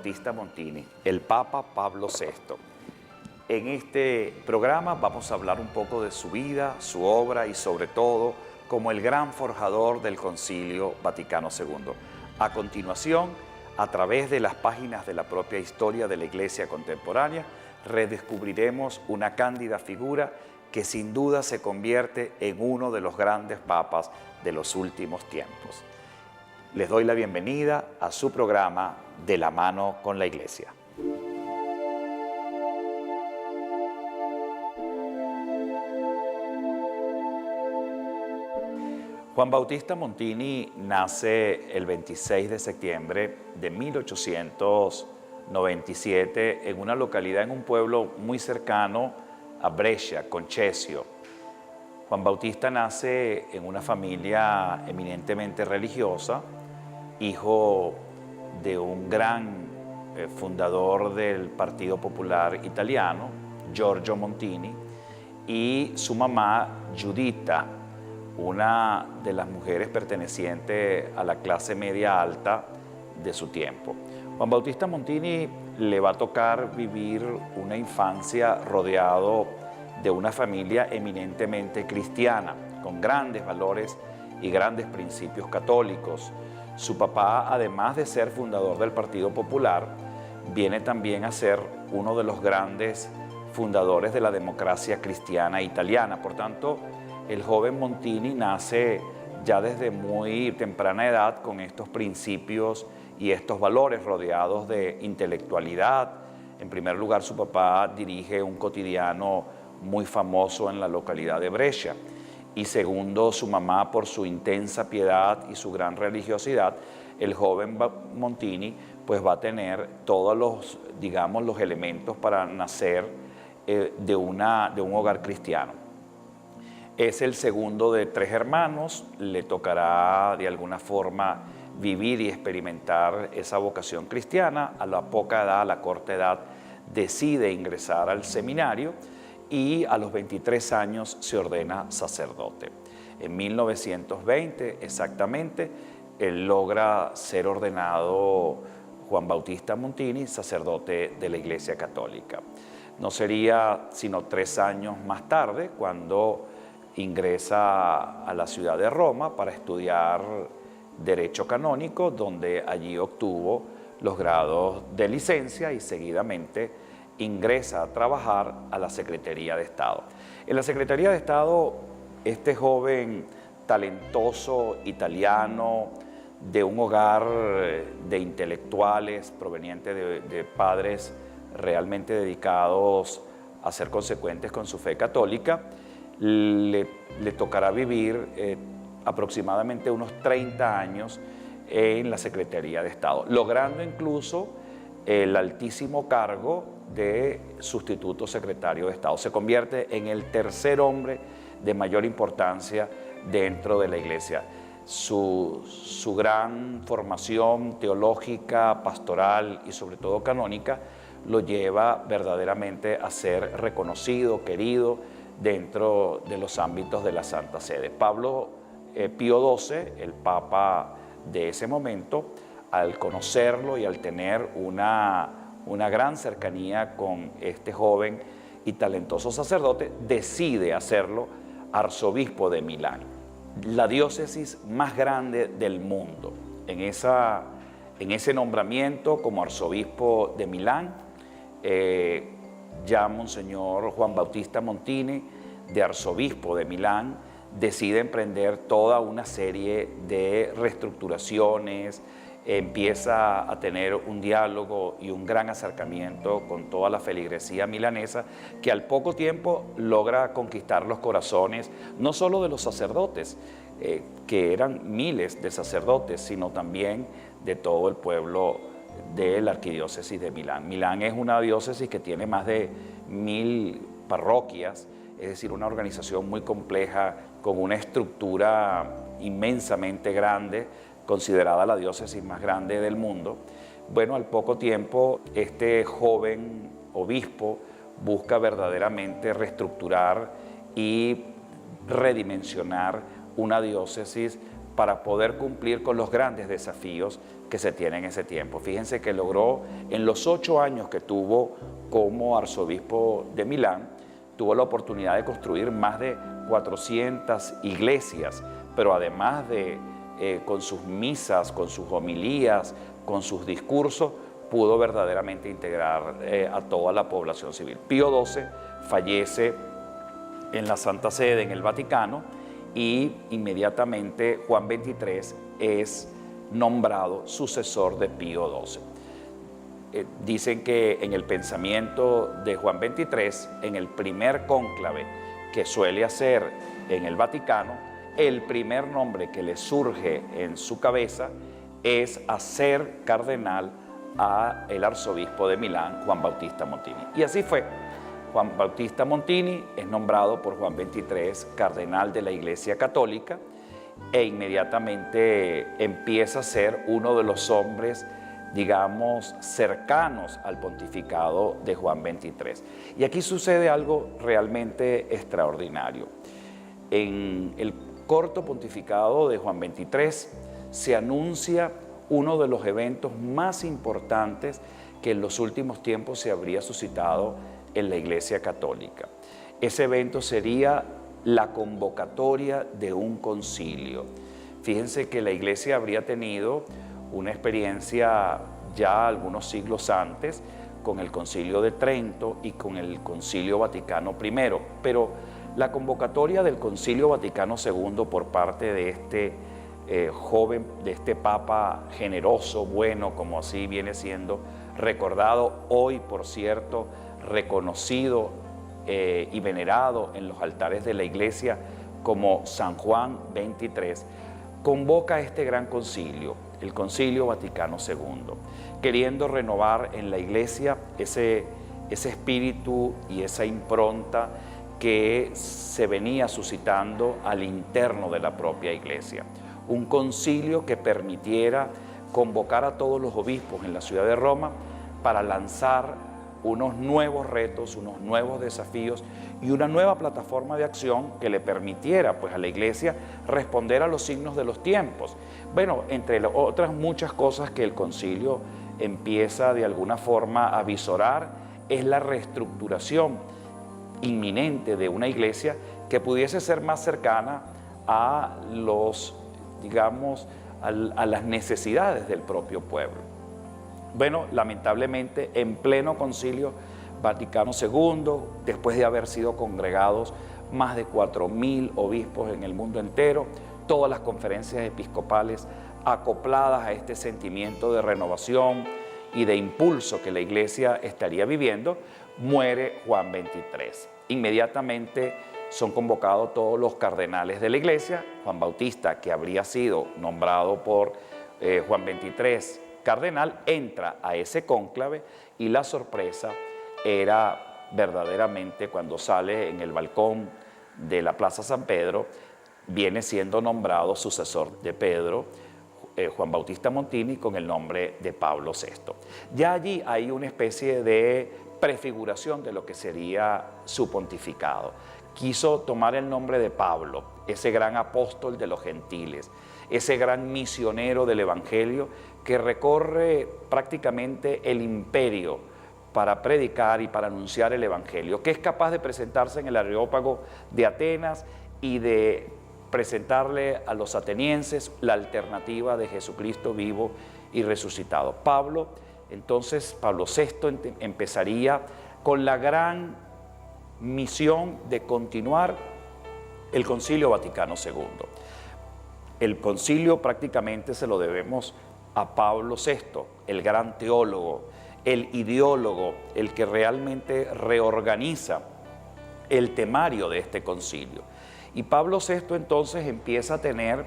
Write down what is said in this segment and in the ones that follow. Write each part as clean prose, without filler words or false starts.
Bautista Montini, el Papa Pablo VI. En este programa vamos a hablar un poco de su vida, su obra y sobre todo como el gran forjador del Concilio Vaticano II. A continuación, a través de las páginas de la propia historia de la Iglesia contemporánea, redescubriremos una cándida figura que sin duda se convierte en uno de los grandes papas de los últimos tiempos. Les doy la bienvenida a su programa De la mano con la Iglesia. Juan Bautista Montini nace el 26 de septiembre de 1897 en una localidad, en un pueblo muy cercano a Brescia, Concesio. Juan Bautista nace en una familia eminentemente religiosa, hijo de un gran fundador del Partido Popular Italiano, Giorgio Montini, y su mamá, Giuditta, una de las mujeres pertenecientes a la clase media alta de su tiempo. Juan Bautista Montini le va a tocar vivir una infancia rodeado de una familia eminentemente cristiana, con grandes valores y grandes principios católicos. Su papá, además de ser fundador del Partido Popular, viene también a ser uno de los grandes fundadores de la democracia cristiana italiana. Por tanto, el joven Montini nace ya desde muy temprana edad con estos principios y estos valores rodeados de intelectualidad. En primer lugar, su papá dirige un quotidiano muy famoso en la localidad de Brescia. Y segundo, su mamá, por su intensa piedad y su gran religiosidad, el joven Montini pues va a tener todos los, digamos, los elementos para nacer de un hogar cristiano. Es el segundo de 3 hermanos, le tocará de alguna forma vivir y experimentar esa vocación cristiana. A la poca edad, a la corta edad, decide ingresar al seminario y a los 23 años se ordena sacerdote. En 1920, exactamente, él logra ser ordenado Juan Bautista Montini, sacerdote de la Iglesia Católica. No sería sino 3 años más tarde cuando ingresa a la ciudad de Roma para estudiar Derecho Canónico, donde allí obtuvo los grados de licencia y seguidamente ingresa a trabajar a la Secretaría de Estado. En la Secretaría de Estado, este joven talentoso italiano de un hogar de intelectuales proveniente de padres realmente dedicados a ser consecuentes con su fe católica, le tocará vivir aproximadamente unos 30 años en la Secretaría de Estado, logrando incluso el altísimo cargo de sustituto secretario de Estado. Se convierte en el tercer hombre de mayor importancia dentro de la Iglesia. Su gran formación teológica, pastoral y sobre todo canónica lo lleva verdaderamente a ser reconocido, querido dentro de los ámbitos de la Santa Sede. Pío XII, el Papa de ese momento, al conocerlo y al tener una gran cercanía con este joven y talentoso sacerdote, decide hacerlo arzobispo de Milán, la diócesis más grande del mundo. En ese nombramiento como arzobispo de Milán, ya Monseñor Juan Bautista Montini, de arzobispo de Milán, decide emprender toda una serie de reestructuraciones, empieza a tener un diálogo y un gran acercamiento con toda la feligresía milanesa, que al poco tiempo logra conquistar los corazones, no solo de los sacerdotes, que eran miles de sacerdotes, sino también de todo el pueblo de la arquidiócesis de Milán. Milán es una diócesis que tiene más de 1000 parroquias, es decir, una organización muy compleja, con una estructura inmensamente grande, considerada la diócesis más grande del mundo. Bueno, al poco tiempo, este joven obispo busca verdaderamente reestructurar y redimensionar una diócesis para poder cumplir con los grandes desafíos que se tienen en ese tiempo. Fíjense que logró, en los 8 años que tuvo como arzobispo de Milán, tuvo la oportunidad de construir más de 400 iglesias, pero además de con sus misas, con sus homilías, con sus discursos, pudo verdaderamente integrar a toda la población civil. Pío XII fallece en la Santa Sede, en el Vaticano, y inmediatamente Juan XXIII es nombrado sucesor de Pío XII. Dicen que en el pensamiento de Juan XXIII, en el primer cónclave que suele hacer en el Vaticano, el primer nombre que le surge en su cabeza es hacer cardenal a el arzobispo de Milán, Juan Bautista Montini. Y así fue. Juan Bautista Montini es nombrado por Juan XXIII cardenal de la Iglesia Católica e inmediatamente empieza a ser uno de los hombres, digamos, cercanos al pontificado de Juan XXIII. Y aquí sucede algo realmente extraordinario. En el corto pontificado de Juan XXIII se anuncia uno de los eventos más importantes que en los últimos tiempos se habría suscitado en la Iglesia Católica. Ese evento sería la convocatoria de un concilio. Fíjense que la Iglesia habría tenido una experiencia ya algunos siglos antes con el Concilio de Trento y con el Concilio Vaticano I, pero la convocatoria del Concilio Vaticano II por parte de este joven, de este Papa generoso, bueno, como así viene siendo recordado hoy, por cierto, reconocido y venerado en los altares de la Iglesia como San Juan XXIII, convoca este gran concilio, el Concilio Vaticano II, queriendo renovar en la Iglesia ese espíritu y esa impronta que se venía suscitando al interno de la propia Iglesia. Un concilio que permitiera convocar a todos los obispos en la ciudad de Roma para lanzar unos nuevos retos, unos nuevos desafíos y una nueva plataforma de acción que le permitiera pues, a la Iglesia responder a los signos de los tiempos. Bueno, entre otras muchas cosas que el concilio empieza de alguna forma a visorar es la reestructuración inminente de una Iglesia que pudiese ser más cercana a los, digamos, a las necesidades del propio pueblo. Bueno, lamentablemente, en pleno Concilio Vaticano II, después de haber sido congregados más de 4.000 obispos en el mundo entero, todas las conferencias episcopales acopladas a este sentimiento de renovación y de impulso que la Iglesia estaría viviendo, muere Juan XXIII. Inmediatamente son convocados todos los cardenales de la Iglesia. Juan Bautista, que habría sido nombrado por Juan XXIII cardenal, entra a ese cónclave y la sorpresa era verdaderamente cuando sale en el balcón de la Plaza San Pedro, viene siendo nombrado sucesor de Pedro, Juan Bautista Montini, con el nombre de Pablo VI. Ya allí hay una especie de prefiguración de lo que sería su pontificado. Quiso tomar el nombre de Pablo, ese gran apóstol de los gentiles, ese gran misionero del Evangelio que recorre prácticamente el imperio para predicar y para anunciar el Evangelio, que es capaz de presentarse en el Areópago de Atenas y de presentarle a los atenienses la alternativa de Jesucristo vivo y resucitado. Pablo VI empezaría con la gran misión de continuar el Concilio Vaticano II. El concilio prácticamente se lo debemos a Pablo VI, el gran teólogo, el ideólogo, el que realmente reorganiza el temario de este concilio. Y Pablo VI entonces empieza a tener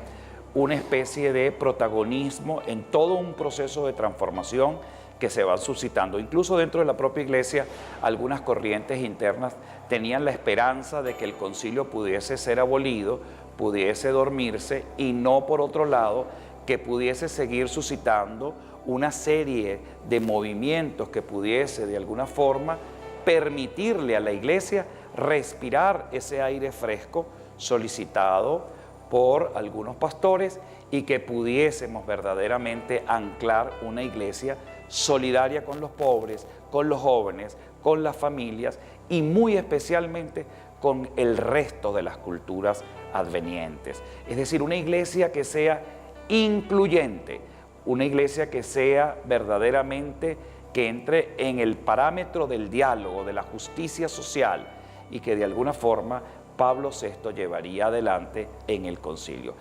una especie de protagonismo en todo un proceso de transformación que se va suscitando. Incluso dentro de la propia Iglesia, algunas corrientes internas tenían la esperanza de que el concilio pudiese ser abolido, pudiese dormirse y no, por otro lado, que pudiese seguir suscitando una serie de movimientos que pudiese de alguna forma permitirle a la Iglesia respirar ese aire fresco solicitado por algunos pastores y que pudiésemos verdaderamente anclar una iglesia solidaria con los pobres, con los jóvenes, con las familias y muy especialmente con el resto de las culturas advenientes. Es decir, una iglesia que sea incluyente, una iglesia que sea verdaderamente, que entre en el parámetro del diálogo, de la justicia social y que de alguna forma Pablo VI llevaría adelante en el concilio.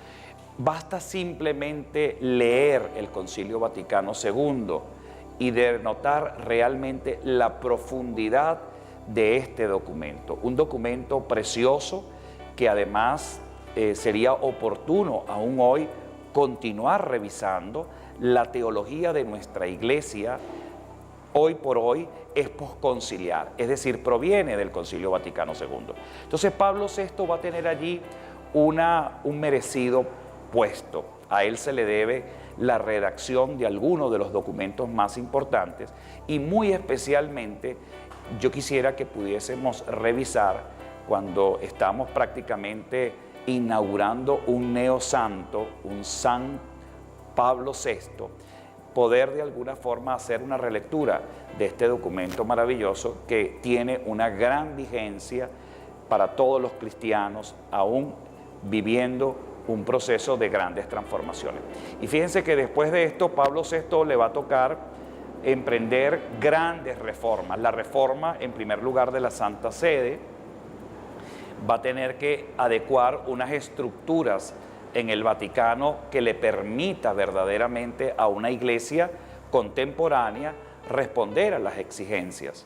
Basta simplemente leer el Concilio Vaticano II y denotar realmente la profundidad de este documento. Un documento precioso que además sería oportuno aún hoy continuar revisando. La teología de nuestra iglesia hoy por hoy es posconciliar, es decir, proviene del Concilio Vaticano II. Entonces Pablo VI va a tener allí un merecido puesto. A él se le debe la redacción de algunos de los documentos más importantes y muy especialmente yo quisiera que pudiésemos revisar cuando estamos prácticamente inaugurando un neosanto, un San Pablo VI, poder de alguna forma hacer una relectura de este documento maravilloso que tiene una gran vigencia para todos los cristianos, aún viviendo un proceso de grandes transformaciones. Y fíjense que después de esto, Pablo VI le va a tocar emprender grandes reformas. La reforma, en primer lugar, de la Santa Sede, va a tener que adecuar unas estructuras en el Vaticano que le permita verdaderamente a una iglesia contemporánea responder a las exigencias.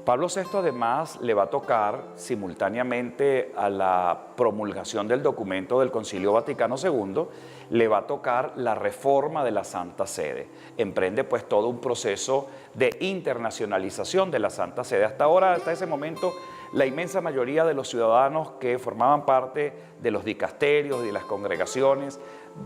Pablo VI además le va a tocar simultáneamente a la promulgación del documento del Concilio Vaticano II, le va a tocar la reforma de la Santa Sede. Emprende pues todo un proceso de internacionalización de la Santa Sede. Hasta ahora, hasta ese momento, la inmensa mayoría de los ciudadanos que formaban parte de los dicasterios y de las congregaciones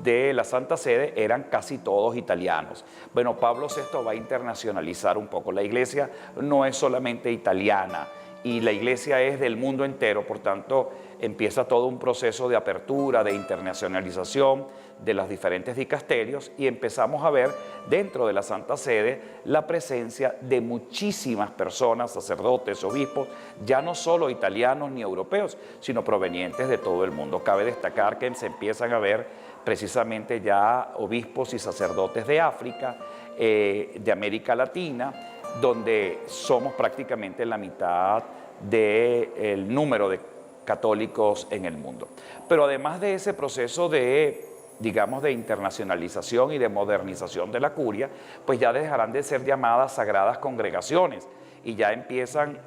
de la Santa Sede eran casi todos italianos. Bueno, Pablo VI va a internacionalizar un poco. La iglesia no es solamente italiana y la iglesia es del mundo entero, por tanto empieza todo un proceso de apertura, de internacionalización de los diferentes dicasterios y empezamos a ver dentro de la Santa Sede la presencia de muchísimas personas, sacerdotes, obispos, ya no solo italianos ni europeos, sino provenientes de todo el mundo. Cabe destacar que se empiezan a ver precisamente ya obispos y sacerdotes de África, de América Latina, donde somos prácticamente la mitad del número de católicos en el mundo. Pero además de ese proceso de, digamos, de internacionalización y de modernización de la curia, pues ya dejarán de ser llamadas sagradas congregaciones y ya empiezan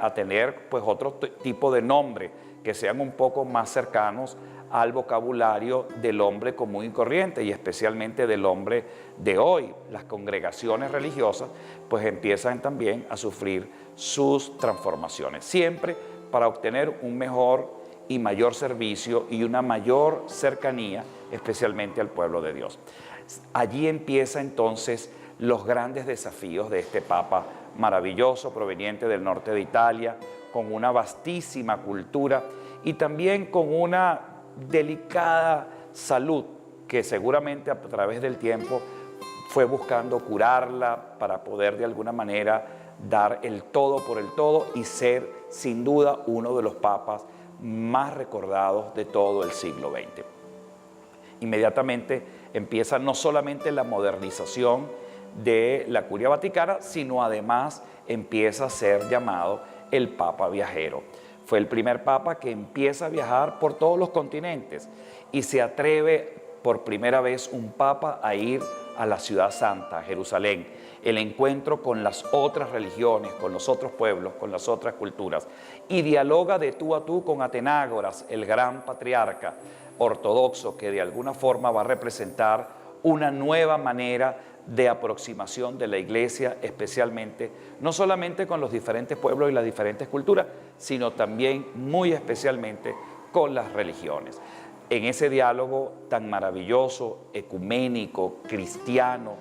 a tener pues otro tipo de nombre que sean un poco más cercanos al vocabulario del hombre común y corriente y especialmente del hombre de hoy. Las congregaciones religiosas pues empiezan también a sufrir sus transformaciones, siempre para obtener un mejor y mayor servicio y una mayor cercanía, especialmente al pueblo de Dios. Allí empieza entonces los grandes desafíos de este Papa maravilloso, proveniente del norte de Italia, con una vastísima cultura y también con una delicada salud que seguramente a través del tiempo fue buscando curarla para poder de alguna manera dar el todo por el todo y ser sin duda uno de los papas más recordados de todo el siglo XX. Inmediatamente empieza no solamente la modernización de la curia vaticana, sino además empieza a ser llamado el Papa Viajero. Fue el primer papa que empieza a viajar por todos los continentes y se atreve por primera vez un papa a ir a la ciudad santa, a Jerusalén, el encuentro con las otras religiones, con los otros pueblos, con las otras culturas, y dialoga de tú a tú con Atenágoras, el gran patriarca ortodoxo que de alguna forma va a representar una nueva manera de aproximación de la iglesia, especialmente, no solamente con los diferentes pueblos y las diferentes culturas, sino también muy especialmente con las religiones. En ese diálogo tan maravilloso, ecuménico, cristiano,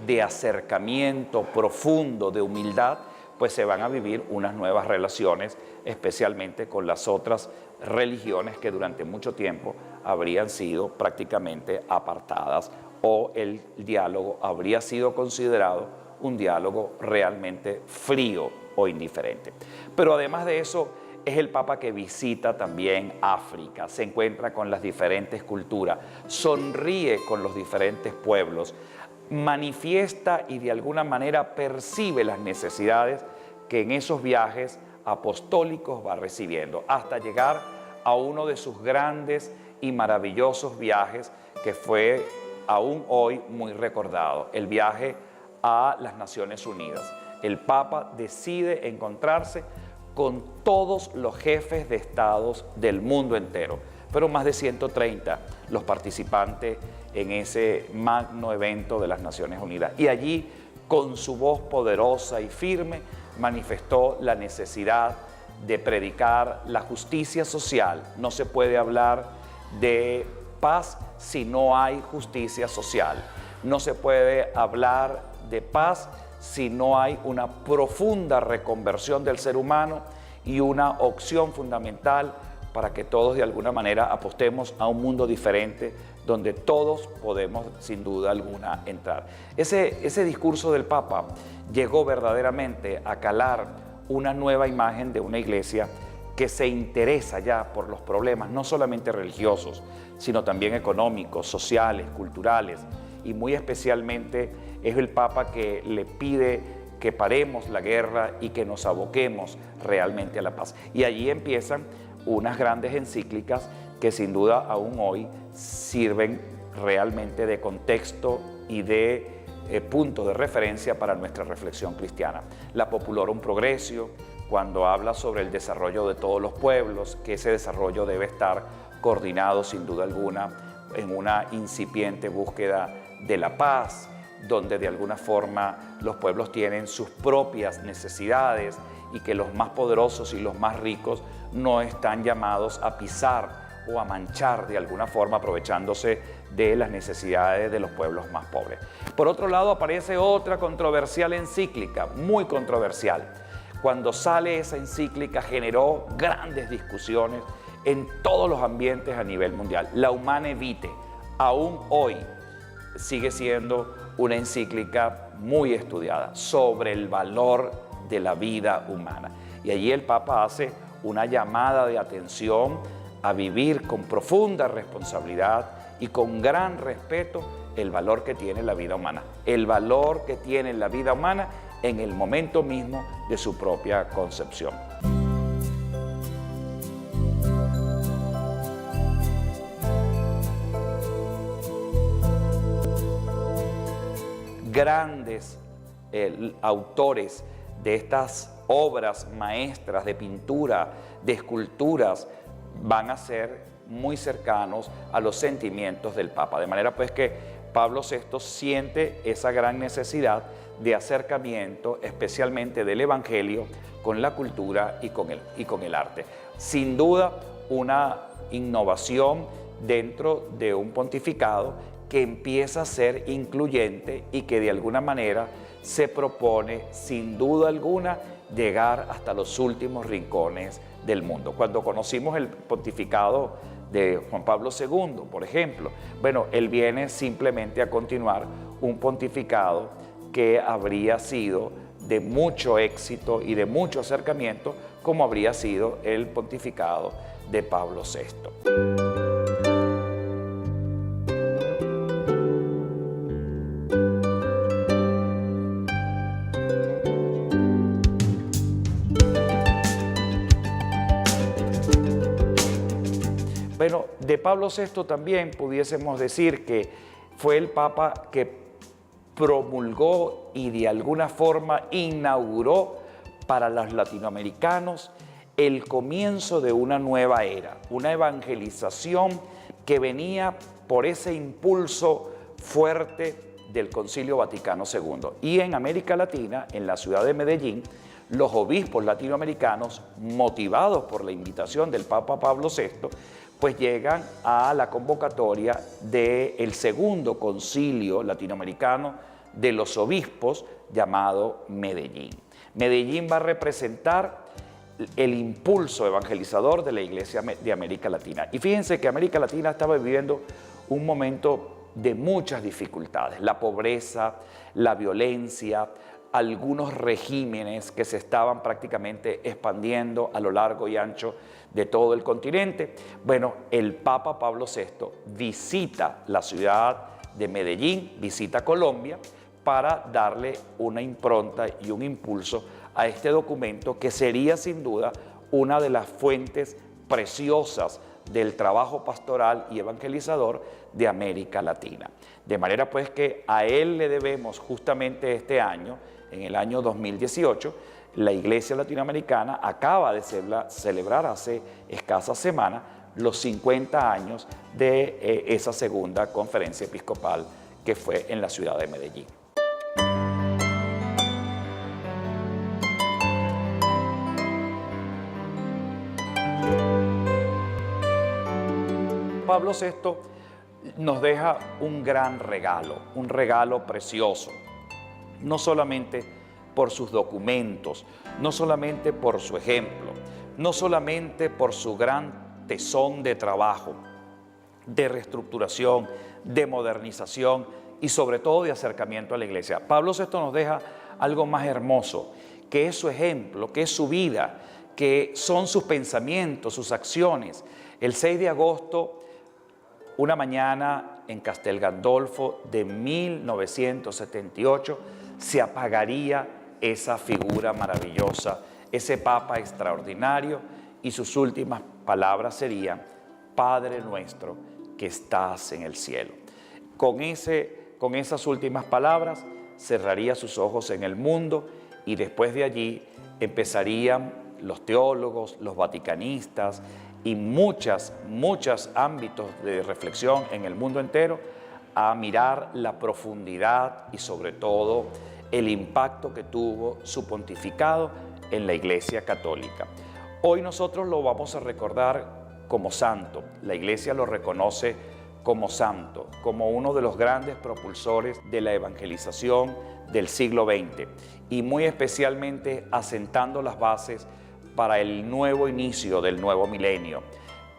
de acercamiento profundo, de humildad, pues se van a vivir unas nuevas relaciones, especialmente con las otras religiones que durante mucho tiempo habrían sido prácticamente apartadas, o el diálogo habría sido considerado un diálogo realmente frío o indiferente. Pero además de eso, es el Papa que visita también África, se encuentra con las diferentes culturas, sonríe con los diferentes pueblos, manifiesta y de alguna manera percibe las necesidades que en esos viajes apostólicos va recibiendo, hasta llegar a uno de sus grandes y maravillosos viajes que fue aún hoy muy recordado, el viaje a las Naciones Unidas. El Papa decide encontrarse con todos los jefes de estados del mundo entero. Fueron más de 130 los participantes en ese magno evento de las Naciones Unidas. Y allí, con su voz poderosa y firme, manifestó la necesidad de predicar la justicia social. No se puede hablar de paz si no hay justicia social. No se puede hablar de paz si no hay una profunda reconversión del ser humano y una opción fundamental para que todos de alguna manera apostemos a un mundo diferente donde todos podemos sin duda alguna entrar. Ese discurso del Papa llegó verdaderamente a calar una nueva imagen de una iglesia que se interesa ya por los problemas no solamente religiosos, sino también económicos, sociales, culturales, y muy especialmente es el Papa que le pide que paremos la guerra y que nos aboquemos realmente a la paz. Y allí empiezan unas grandes encíclicas que sin duda aún hoy sirven realmente de contexto y de punto de referencia para nuestra reflexión cristiana. La Populorum Progressio, cuando habla sobre el desarrollo de todos los pueblos, que ese desarrollo debe estar coordinado sin duda alguna en una incipiente búsqueda de la paz, donde de alguna forma los pueblos tienen sus propias necesidades y que los más poderosos y los más ricos no están llamados a pisar o a manchar de alguna forma aprovechándose de las necesidades de los pueblos más pobres. Por otro lado, aparece otra controversial encíclica, muy controversial. Cuando sale esa encíclica generó grandes discusiones en todos los ambientes a nivel mundial. La Humanae Vitae, aún hoy, sigue siendo una encíclica muy estudiada sobre el valor de la vida humana. Y allí el Papa hace una llamada de atención a vivir con profunda responsabilidad y con gran respeto el valor que tiene la vida humana. El valor que tiene la vida humana en el momento mismo de su propia concepción. Grandes autores de estas obras maestras de pintura, de esculturas, van a ser muy cercanos a los sentimientos del Papa. De manera pues que Pablo VI siente esa gran necesidad de acercamiento, especialmente del Evangelio, con la cultura y con el arte. Sin duda, una innovación dentro de un pontificado que empieza a ser incluyente y que de alguna manera se propone, sin duda alguna, llegar hasta los últimos rincones del mundo. Cuando conocimos el pontificado de Juan Pablo II, por ejemplo, bueno, él viene simplemente a continuar un pontificado que habría sido de mucho éxito y de mucho acercamiento, como habría sido el pontificado de Pablo VI. Bueno, de Pablo VI también pudiésemos decir que fue el Papa que promulgó y de alguna forma inauguró para los latinoamericanos el comienzo de una nueva era, una evangelización que venía por ese impulso fuerte del Concilio Vaticano II. Y en América Latina, en la ciudad de Medellín, los obispos latinoamericanos, motivados por la invitación del Papa Pablo VI, pues llegan a la convocatoria del segundo concilio latinoamericano de los obispos llamado Medellín. Medellín va a representar el impulso evangelizador de la Iglesia de América Latina. Y fíjense que América Latina estaba viviendo un momento de muchas dificultades, la pobreza, la violencia, algunos regímenes que se estaban prácticamente expandiendo a lo largo y ancho de todo el continente. Bueno, el Papa Pablo VI visita la ciudad de Medellín, visita Colombia, para darle una impronta y un impulso a este documento que sería sin duda una de las fuentes preciosas del trabajo pastoral y evangelizador de América Latina. De manera pues que a él le debemos justamente este año, en el año 2018, la Iglesia Latinoamericana acaba de celebrar hace escasas semanas los 50 años de esa segunda conferencia episcopal que fue en la ciudad de Medellín. Pablo VI nos deja un gran regalo, un regalo precioso, no solamente por sus documentos, no solamente por su ejemplo, no solamente por su gran tesón de trabajo, de reestructuración, de modernización y sobre todo de acercamiento a la Iglesia. Pablo VI nos deja algo más hermoso, que es su ejemplo, que es su vida, que son sus pensamientos, sus acciones. El 6 de agosto, una mañana en Castel Gandolfo de 1978, se apagaría esa figura maravillosa, ese Papa extraordinario, y sus últimas palabras serían: Padre nuestro que estás en el cielo. Con esas últimas palabras cerraría sus ojos en el mundo y después de allí empezarían los teólogos, los vaticanistas y muchos ámbitos de reflexión en el mundo entero a mirar la profundidad y sobre todo el impacto que tuvo su pontificado en la Iglesia Católica. Hoy nosotros lo vamos a recordar como santo. La Iglesia lo reconoce como santo, como uno de los grandes propulsores de la evangelización del siglo XX y muy especialmente asentando las bases para el nuevo inicio del nuevo milenio.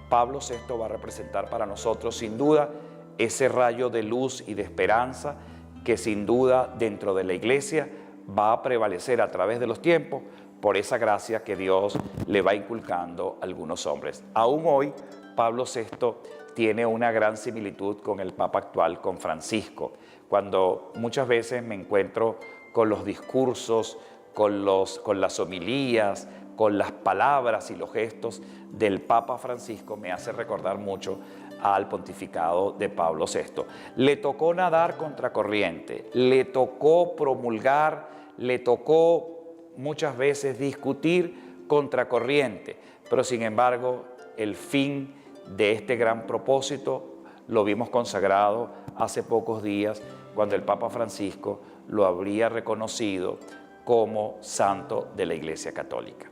Pablo VI va a representar para nosotros sin duda ese rayo de luz y de esperanza que sin duda dentro de la Iglesia va a prevalecer a través de los tiempos por esa gracia que Dios le va inculcando a algunos hombres. Aún hoy, Pablo VI tiene una gran similitud con el Papa actual, con Francisco. Cuando muchas veces me encuentro con los discursos, con las homilías, con las palabras y los gestos del Papa Francisco, me hace recordar mucho al pontificado de Pablo VI. Le tocó nadar contracorriente, le tocó promulgar, le tocó muchas veces discutir contracorriente, pero sin embargo el fin de este gran propósito lo vimos consagrado hace pocos días cuando el Papa Francisco lo habría reconocido como santo de la Iglesia Católica.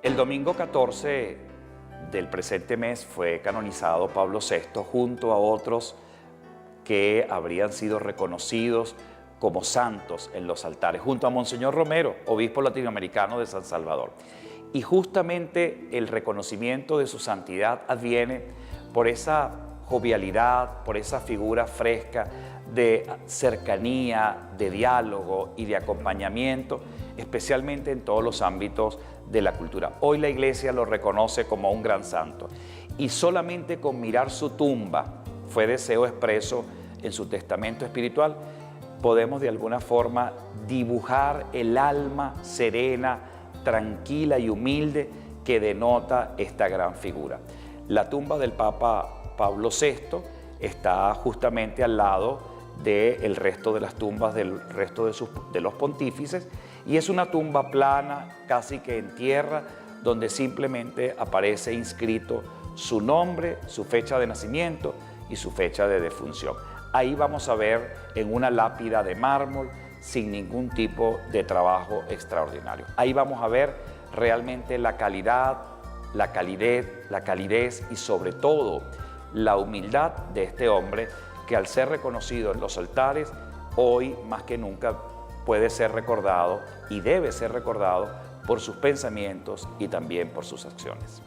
El domingo 14 del presente mes fue canonizado Pablo VI junto a otros que habrían sido reconocidos como santos en los altares, junto a Monseñor Romero, obispo latinoamericano de San Salvador. Y justamente el reconocimiento de su santidad adviene por esa jovialidad, por esa figura fresca de cercanía, de diálogo y de acompañamiento, especialmente en todos los ámbitos de la cultura. Hoy la Iglesia lo reconoce como un gran santo y solamente con mirar su tumba, fue deseo expreso en su testamento espiritual, podemos de alguna forma dibujar el alma serena, tranquila y humilde que denota esta gran figura. La tumba del Papa Pablo VI está justamente al lado del resto de las tumbas del resto de los pontífices y es una tumba plana, casi que en tierra, donde simplemente aparece inscrito su nombre, su fecha de nacimiento y su fecha de defunción. Ahí vamos a ver en una lápida de mármol sin ningún tipo de trabajo extraordinario. Ahí vamos a ver realmente la calidad, la calidez y sobre todo la humildad de este hombre que al ser reconocido en los altares, hoy más que nunca puede ser recordado y debe ser recordado por sus pensamientos y también por sus acciones.